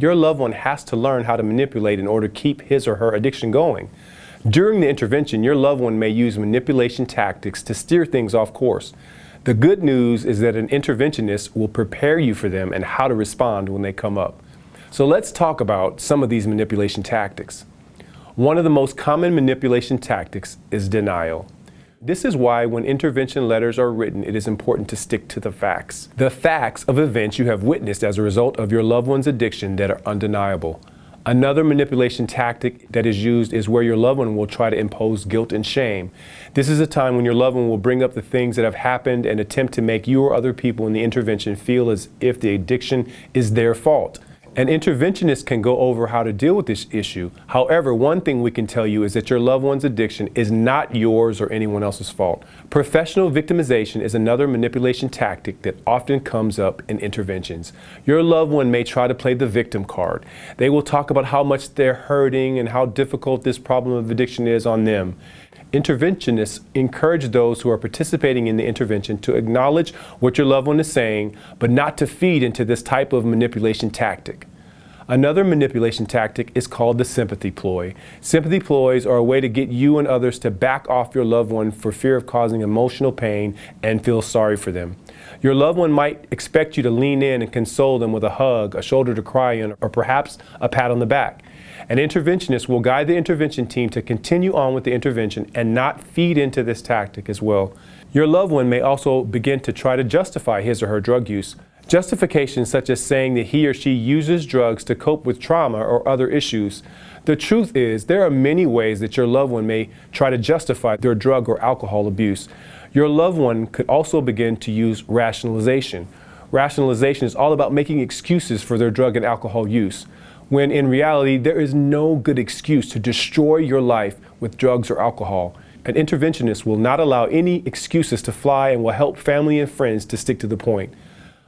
your loved one has to learn how to manipulate in order to keep his or her addiction going. During the intervention, your loved one may use manipulation tactics to steer things off course. The good news is that an interventionist will prepare you for them and how to respond when they come up. So let's talk about some of these manipulation tactics. One of the most common manipulation tactics is denial. This is why when intervention letters are written, it is important to stick to the facts. The facts of events you have witnessed as a result of your loved one's addiction that are undeniable. Another manipulation tactic that is used is where your loved one will try to impose guilt and shame. This is a time when your loved one will bring up the things that have happened and attempt to make you or other people in the intervention feel as if the addiction is their fault. An interventionist can go over how to deal with this issue. However, one thing we can tell you is that your loved one's addiction is not yours or anyone else's fault. Professional victimization is another manipulation tactic that often comes up in interventions. Your loved one may try to play the victim card. They will talk about how much they're hurting and how difficult this problem of addiction is on them. Interventionists encourage those who are participating in the intervention to acknowledge what your loved one is saying, but not to feed into this type of manipulation tactic. Another manipulation tactic is called the sympathy ploy. Sympathy ploys are a way to get you and others to back off your loved one for fear of causing emotional pain and feel sorry for them. Your loved one might expect you to lean in and console them with a hug, a shoulder to cry on, or perhaps a pat on the back. An interventionist will guide the intervention team to continue on with the intervention and not feed into this tactic as well. Your loved one may also begin to try to justify his or her drug use. Justifications such as saying that he or she uses drugs to cope with trauma or other issues. The truth is, there are many ways that your loved one may try to justify their drug or alcohol abuse. Your loved one could also begin to use rationalization. Rationalization is all about making excuses for their drug and alcohol use, when in reality, there is no good excuse to destroy your life with drugs or alcohol. An interventionist will not allow any excuses to fly and will help family and friends to stick to the point.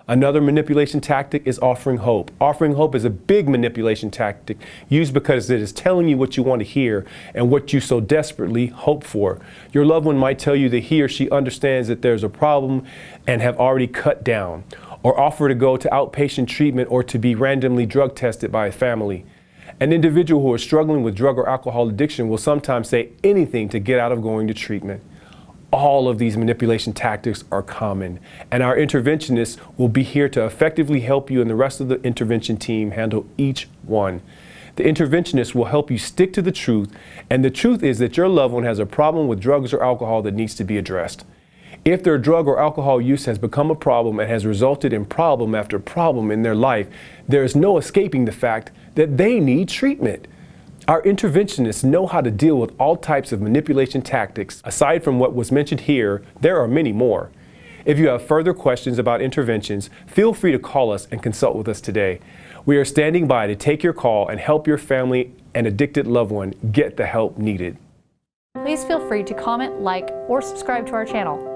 Another manipulation tactic is offering hope. Offering hope is a big manipulation tactic used because it is telling you what you want to hear and what you so desperately hope for. Your loved one might tell you that he or she understands that there's a problem and have already cut down, or offer to go to outpatient treatment or to be randomly drug tested by a family. An individual who is struggling with drug or alcohol addiction will sometimes say anything to get out of going to treatment. All of these manipulation tactics are common, and our interventionists will be here to effectively help you and the rest of the intervention team handle each one. The interventionist will help you stick to the truth, and the truth is that your loved one has a problem with drugs or alcohol that needs to be addressed. If their drug or alcohol use has become a problem and has resulted in problem after problem in their life, there is no escaping the fact that they need treatment. Our interventionists know how to deal with all types of manipulation tactics. Aside from what was mentioned here, there are many more. If you have further questions about interventions, feel free to call us and consult with us today. We are standing by to take your call and help your family and addicted loved one get the help needed. Please feel free to comment, like, or subscribe to our channel.